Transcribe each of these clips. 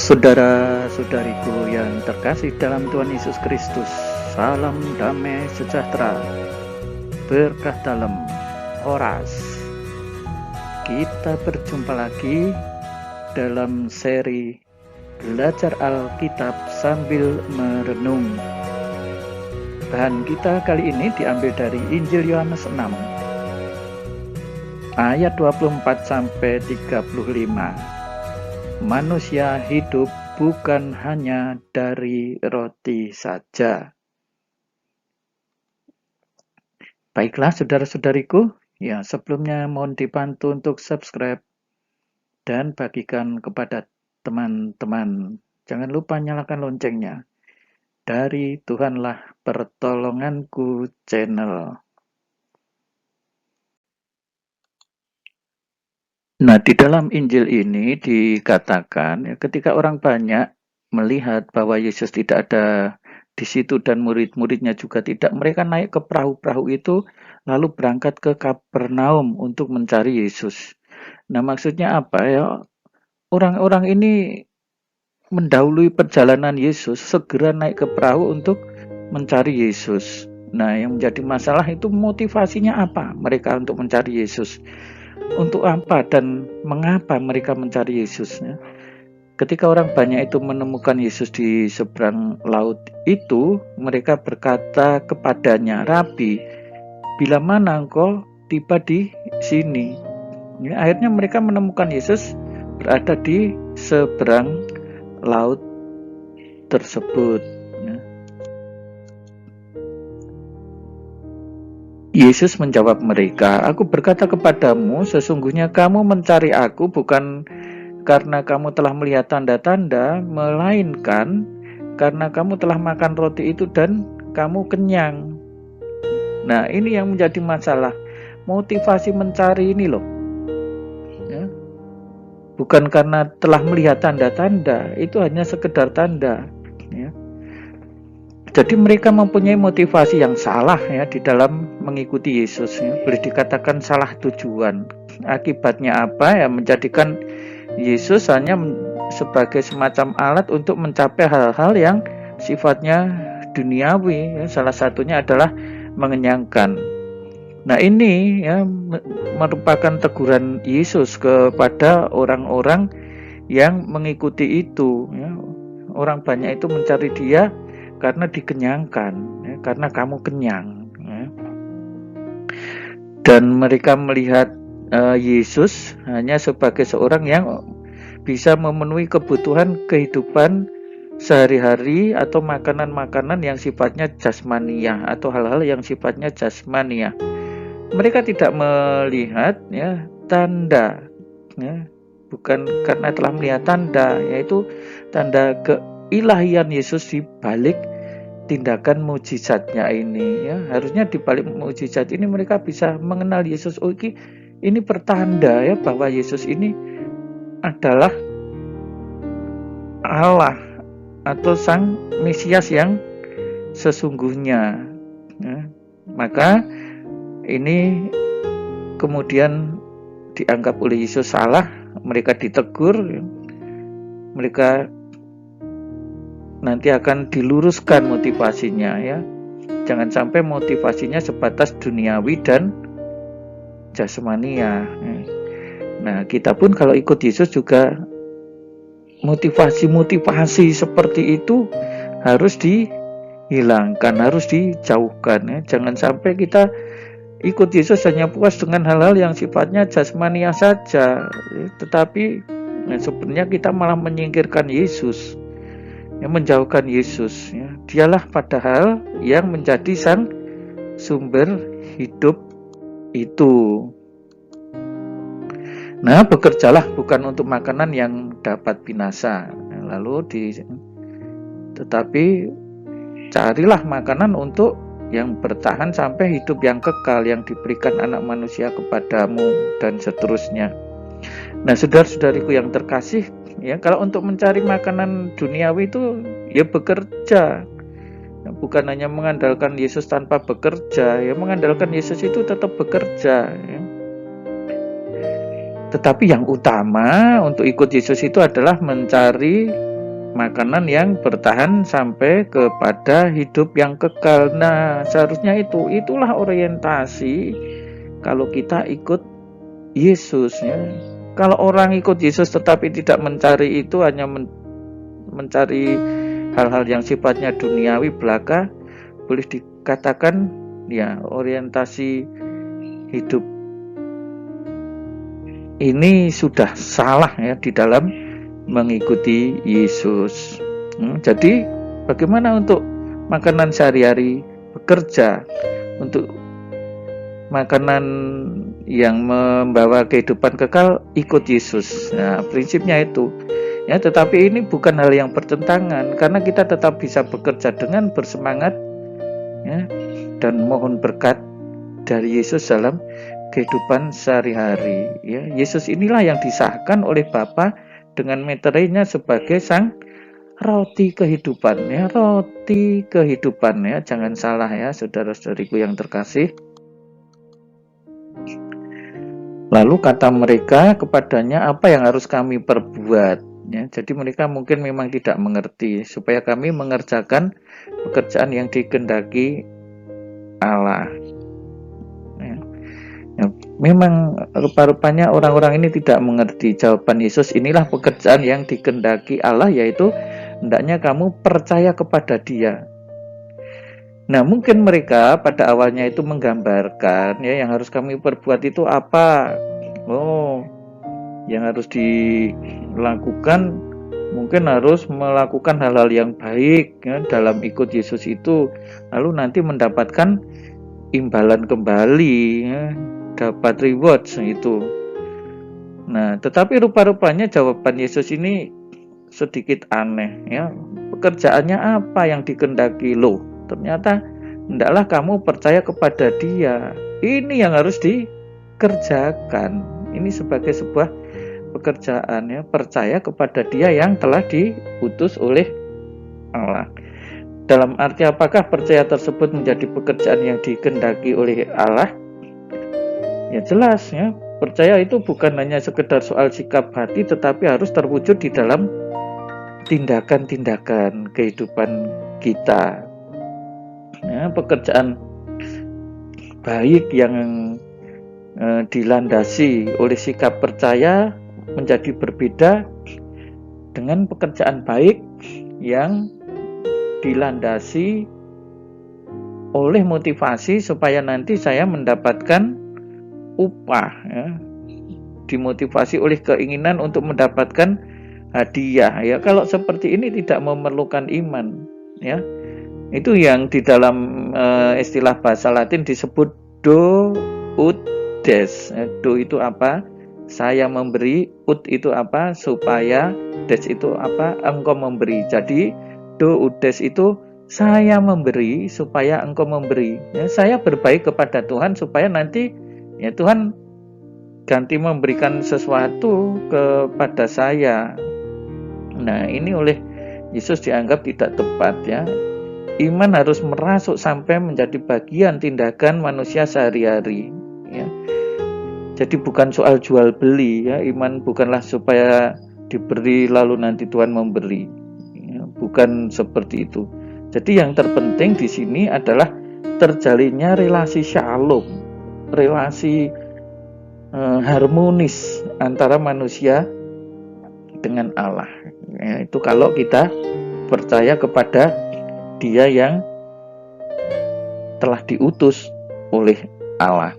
Saudara-saudariku yang terkasih dalam Tuhan Yesus Kristus, salam damai sejahtera, berkah dalam Horas. Kita berjumpa lagi dalam seri Belajar Alkitab sambil merenung. Bahan kita kali ini diambil dari Injil Yohanes 6 ayat 24-35. Manusia hidup bukan hanya dari roti saja. Baiklah saudara-saudariku, ya sebelumnya mohon dibantu untuk subscribe dan bagikan kepada teman-teman. Jangan lupa nyalakan loncengnya. Dari Tuhanlah Pertolonganku channel. Nah, di dalam Injil ini dikatakan ya, ketika orang banyak melihat bahwa Yesus tidak ada di situ dan murid-muridnya juga tidak, mereka naik ke perahu-perahu itu lalu berangkat ke Kapernaum untuk mencari Yesus. Nah, maksudnya apa ya? Orang-orang ini mendahului perjalanan Yesus, segera naik ke perahu untuk mencari Yesus. Nah, yang menjadi masalah itu motivasinya apa mereka untuk mencari Yesus? Untuk apa dan mengapa mereka mencari Yesus? Ketika orang banyak itu menemukan Yesus di seberang laut itu, mereka berkata kepadanya, "Rabi, bila mana engkau tiba di sini?" Ya, akhirnya mereka menemukan Yesus berada di seberang laut tersebut. Yesus menjawab mereka, "Aku berkata kepadamu, sesungguhnya kamu mencari aku bukan karena kamu telah melihat tanda-tanda, melainkan karena kamu telah makan roti itu dan kamu kenyang." Nah, ini yang menjadi masalah. Motivasi mencari ini loh. Ya. Bukan karena telah melihat tanda-tanda, itu hanya sekedar tanda. Ya. Jadi mereka mempunyai motivasi yang salah ya di dalam mengikuti Yesus. Ya. Boleh dikatakan salah tujuan. Akibatnya apa? Ya menjadikan Yesus hanya sebagai semacam alat untuk mencapai hal-hal yang sifatnya duniawi. Ya. Salah satunya adalah mengenyangkan. Nah, ini ya merupakan teguran Yesus kepada orang-orang yang mengikuti itu. Ya. Orang banyak itu mencari Dia karena dikenyangkan, ya, karena kamu kenyang. Ya. Dan mereka melihat Yesus hanya sebagai seorang yang bisa memenuhi kebutuhan kehidupan sehari-hari atau makanan-makanan yang sifatnya jasmania atau hal-hal yang sifatnya jasmania. Mereka tidak melihat ya tanda, ya, bukan karena telah melihat tanda, yaitu tanda keilahian Yesus di balik tindakan mujizatnya ini. Ya, harusnya di balik mujizat ini mereka bisa mengenal Yesus. Oh, ini pertanda ya bahwa Yesus ini adalah Allah atau Sang Mesias yang sesungguhnya. Ya, maka ini kemudian dianggap oleh Yesus salah, mereka ditegur, mereka nanti akan diluruskan motivasinya ya. Jangan sampai motivasinya sebatas duniawi dan jasmania. Nah, kita pun kalau ikut Yesus juga motivasi seperti itu harus dihilangkan, harus dijauhkan ya. Jangan sampai kita ikut Yesus hanya puas dengan hal-hal yang sifatnya jasmania saja, tetapi sebenarnya kita malah menyingkirkan Yesus, ya, menjauhkan Yesus. Ya. Dialah padahal yang menjadi sang sumber hidup itu. Nah, bekerjalah bukan untuk makanan yang dapat binasa, tetapi carilah makanan untuk yang bertahan sampai hidup yang kekal yang diberikan Anak Manusia kepadamu, dan seterusnya. Nah, saudara-saudariku yang terkasih, ya kalau untuk mencari makanan duniawi itu ya bekerja, bukan hanya mengandalkan Yesus tanpa bekerja. Ya mengandalkan Yesus itu tetap bekerja. Ya. Tetapi yang utama untuk ikut Yesus itu adalah mencari makanan yang bertahan sampai kepada hidup yang kekal. Nah, seharusnya itulah orientasi kalau kita ikut Yesus ya. Kalau orang ikut Yesus tetapi tidak mencari itu, hanya mencari hal-hal yang sifatnya duniawi belaka, boleh dikatakan ya orientasi hidup ini sudah salah ya di dalam mengikuti Yesus. Jadi bagaimana untuk makanan sehari-hari, bekerja untuk makanan yang membawa kehidupan kekal, ikut Yesus. Nah, prinsipnya itu. Ya, tetapi ini bukan hal yang bertentangan, karena kita tetap bisa bekerja dengan bersemangat ya, dan mohon berkat dari Yesus dalam kehidupan sehari-hari ya. Yesus inilah yang disahkan oleh Bapa dengan meterainya sebagai sang roti kehidupan ya, roti kehidupan ya. Jangan salah ya, saudara-saudariku yang terkasih. Lalu kata mereka kepadanya, apa yang harus kami perbuat? Ya, jadi mereka mungkin memang tidak mengerti supaya kami mengerjakan pekerjaan yang dikehendaki Allah. Ya. Ya, memang rupa-rupanya orang-orang ini tidak mengerti jawaban Yesus. Inilah pekerjaan yang dikehendaki Allah, yaitu hendaknya kamu percaya kepada Dia. Nah, mungkin mereka pada awalnya itu menggambarkan ya, yang harus kami perbuat itu apa? Oh, yang harus dilakukan mungkin harus melakukan hal-hal yang baik ya, dalam ikut Yesus itu, lalu nanti mendapatkan imbalan kembali ya, dapat rewards itu. Nah, tetapi rupa-rupanya jawaban Yesus ini sedikit aneh ya. Pekerjaannya apa yang dikehendaki? Loh, ternyata hendaklah kamu percaya kepada Dia. Ini yang harus dikerjakan. Ini sebagai sebuah pekerjaan ya, percaya kepada Dia yang telah diutus oleh Allah. Dalam arti apakah percaya tersebut menjadi pekerjaan yang dikehendaki oleh Allah? Ya jelas ya, percaya itu bukan hanya sekedar soal sikap hati, tetapi harus terwujud di dalam tindakan-tindakan kehidupan kita. Ya, pekerjaan baik yang dilandasi oleh sikap percaya menjadi berbeda dengan pekerjaan baik yang dilandasi oleh motivasi supaya nanti saya mendapatkan upah ya, dimotivasi oleh keinginan untuk mendapatkan hadiah ya. Kalau seperti ini tidak memerlukan iman ya. Itu yang di dalam istilah bahasa Latin disebut do ut des. Do itu apa? Saya memberi. Ut itu apa? Supaya. Des itu apa? Engkau memberi. Jadi do ut des itu saya memberi supaya engkau memberi ya, saya berbaik kepada Tuhan supaya nanti ya Tuhan ganti memberikan sesuatu kepada saya. Nah, ini oleh Yesus dianggap tidak tepat ya. Iman harus merasuk sampai menjadi bagian tindakan manusia sehari-hari ya. Jadi bukan soal jual beli ya. Iman bukanlah supaya diberi lalu nanti Tuhan memberi ya, bukan seperti itu. Jadi yang terpenting di sini adalah terjalinnya relasi shalom, relasi harmonis antara manusia dengan Allah ya. Itu kalau kita percaya kepada Dia yang telah diutus oleh Allah.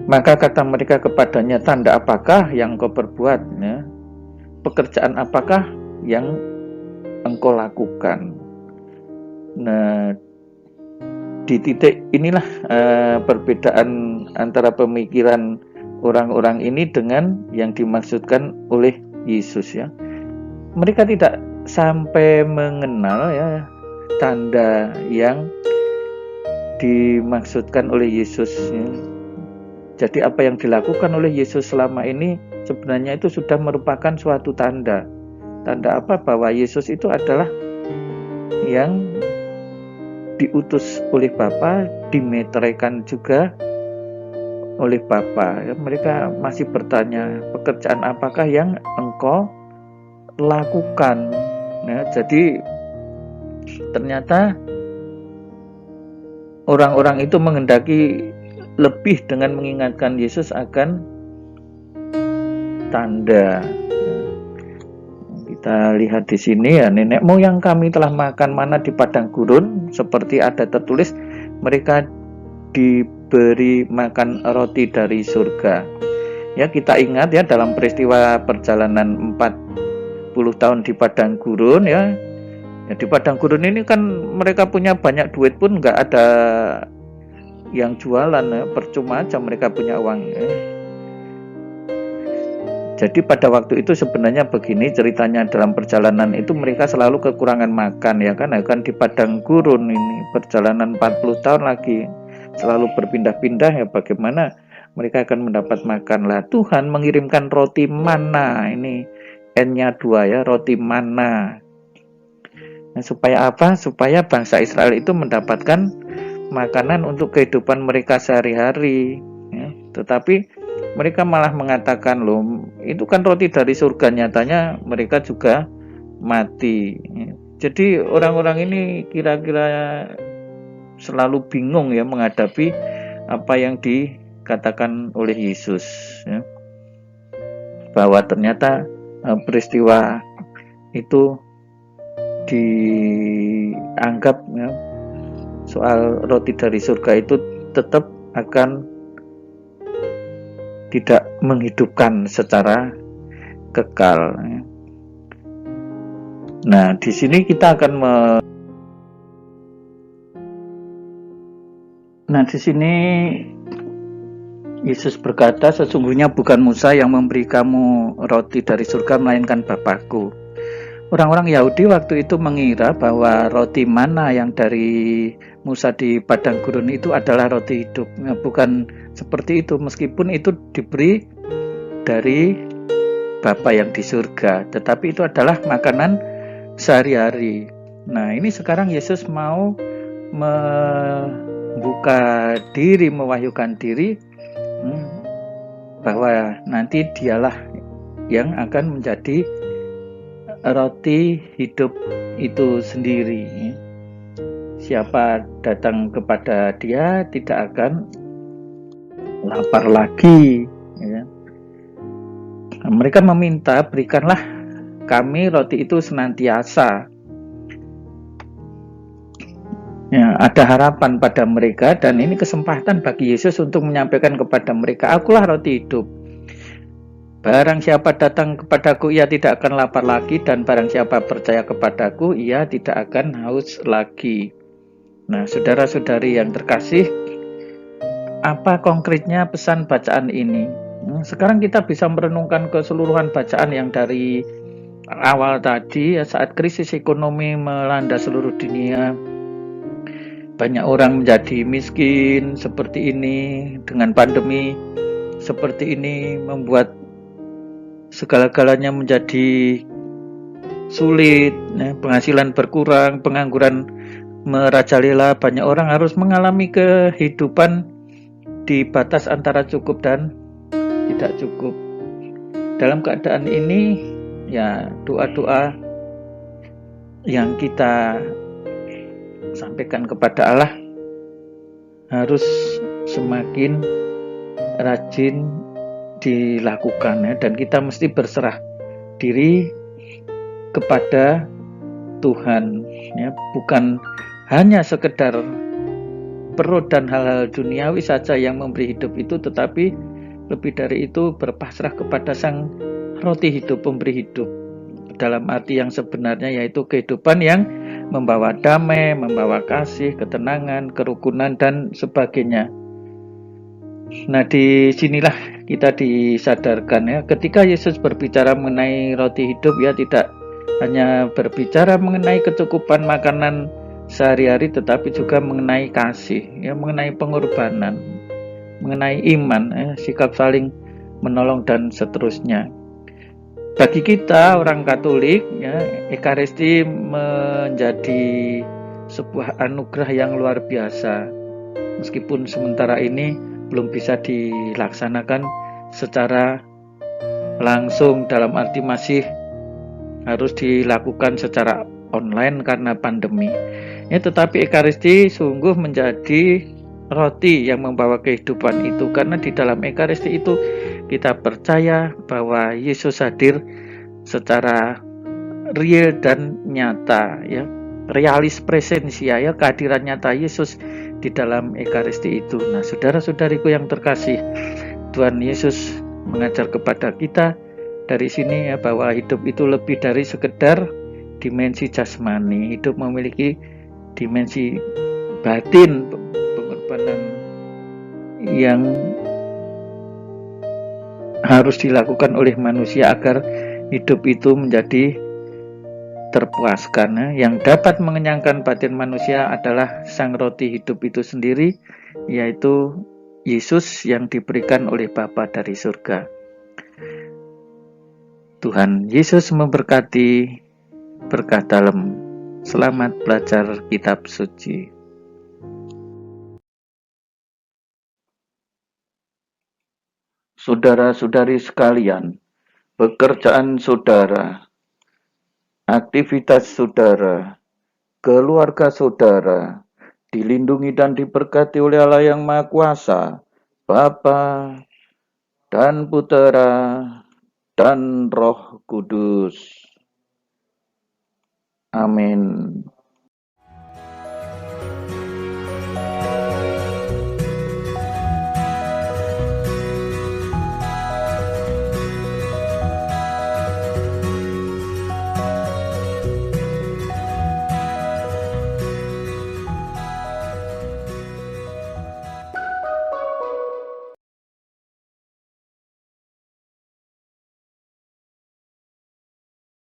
Maka kata mereka kepadanya, tanda apakah yang engkau perbuat ya? Pekerjaan apakah yang engkau lakukan? Nah, di titik inilah perbedaan antara pemikiran orang-orang ini dengan yang dimaksudkan oleh Yesus ya. Mereka tidak sampai mengenal ya tanda yang dimaksudkan oleh Yesus ya. Jadi apa yang dilakukan oleh Yesus selama ini sebenarnya itu sudah merupakan suatu tanda. Tanda apa? Bahwa Yesus itu adalah yang diutus oleh Bapa, dimeteraikan juga oleh Bapa. Ya, mereka masih bertanya, pekerjaan apakah yang engkau lakukan? Ya, jadi ternyata orang-orang itu menghendaki lebih dengan mengingatkan Yesus akan tanda. Kita lihat di sini ya, nenek moyang kami telah makan mana di padang gurun, seperti ada tertulis, mereka diberi makan roti dari surga. Ya, kita ingat ya dalam peristiwa perjalanan 40 tahun di padang gurun ya. Ya, di padang gurun ini kan mereka punya banyak duit pun nggak ada yang jualan ya, percuma aja mereka punya uang ya. Jadi pada waktu itu sebenarnya begini ceritanya, dalam perjalanan itu mereka selalu kekurangan makan ya kan di padang gurun ini perjalanan 40 tahun lagi selalu berpindah-pindah ya, bagaimana mereka akan mendapat makan lah. Tuhan mengirimkan roti mana, ini N-nya 2 ya, roti mana. Nah, supaya apa? Supaya bangsa Israel itu mendapatkan makanan untuk kehidupan mereka sehari-hari ya. Tetapi mereka malah mengatakan, loh itu kan roti dari surga, nyatanya mereka juga mati. Jadi orang-orang ini kira-kira selalu bingung ya menghadapi apa yang dikatakan oleh Yesus ya. Bahwa ternyata peristiwa itu dianggap ya, soal roti dari surga itu tetap akan tidak menghidupkan secara kekal. Nah, di sini kita akan di sini Yesus berkata, sesungguhnya bukan Musa yang memberi kamu roti dari surga, melainkan Bapakku. Orang-orang Yahudi waktu itu mengira bahwa roti mana yang dari Musa di padang gurun itu adalah roti hidup. Bukan seperti itu, meskipun itu diberi dari Bapa yang di surga, tetapi itu adalah makanan sehari-hari. Nah, ini sekarang Yesus mau membuka diri, mewahyukan diri bahwa nanti dialah yang akan menjadi roti hidup itu sendiri. Siapa datang kepada dia tidak akan lapar lagi ya. Mereka meminta, berikanlah kami roti itu senantiasa ya, ada harapan pada mereka, dan ini kesempatan bagi Yesus untuk menyampaikan kepada mereka, akulah roti hidup. Barang siapa datang kepadaku, ia tidak akan lapar lagi, dan barang siapa percaya kepadaku, ia tidak akan haus lagi. Nah, saudara-saudari yang terkasih, apa konkretnya pesan bacaan ini? Sekarang kita bisa merenungkan keseluruhan bacaan yang dari awal tadi ya, saat krisis ekonomi melanda seluruh dunia, banyak orang menjadi miskin seperti ini, dengan pandemi seperti ini membuat segala-galanya menjadi sulit, penghasilan berkurang, pengangguran merajalela, banyak orang harus mengalami kehidupan di batas antara cukup dan tidak cukup. Dalam keadaan ini ya, doa-doa yang kita sampaikan kepada Allah harus semakin rajin dilakukan ya, dan kita mesti berserah diri kepada Tuhan ya, bukan hanya sekedar perut dan hal-hal duniawi saja yang memberi hidup itu, tetapi lebih dari itu berpasrah kepada Sang Roti Hidup, pemberi hidup dalam arti yang sebenarnya, yaitu kehidupan yang membawa damai, membawa kasih, ketenangan, kerukunan, dan sebagainya. Nah, di sinilah kita disadarkan ya, ketika Yesus berbicara mengenai roti hidup ya, tidak hanya berbicara mengenai kecukupan makanan sehari-hari, tetapi juga mengenai kasih ya, mengenai pengorbanan, mengenai iman ya, sikap saling menolong dan seterusnya. Bagi kita orang Katolik ya, Ekaristi menjadi sebuah anugerah yang luar biasa. Meskipun sementara ini belum bisa dilaksanakan secara langsung, dalam arti masih harus dilakukan secara online karena pandemi. Ya, tetapi Ekaristi sungguh menjadi roti yang membawa kehidupan itu, karena di dalam Ekaristi itu kita percaya bahwa Yesus hadir secara real dan nyata, ya, realis presensia, ya, kehadiran nyata Yesus di dalam Ekaristi itu. Nah, saudara-saudariku yang terkasih, Tuhan Yesus mengajar kepada kita dari sini, ya, bahwa hidup itu lebih dari sekedar dimensi jasmani. Hidup memiliki dimensi batin, pengorbanan yang harus dilakukan oleh manusia agar hidup itu menjadi terpuaskan. Yang dapat mengenyangkan batin manusia adalah sang roti hidup itu sendiri, yaitu Yesus yang diberikan oleh Bapa dari surga. Tuhan Yesus memberkati berkah dalam. Selamat belajar kitab suci. Saudara-saudari sekalian, pekerjaan saudara, aktivitas saudara, keluarga saudara dilindungi dan diberkati oleh Allah yang Maha Kuasa, Bapa dan Putera dan Roh Kudus. Amin.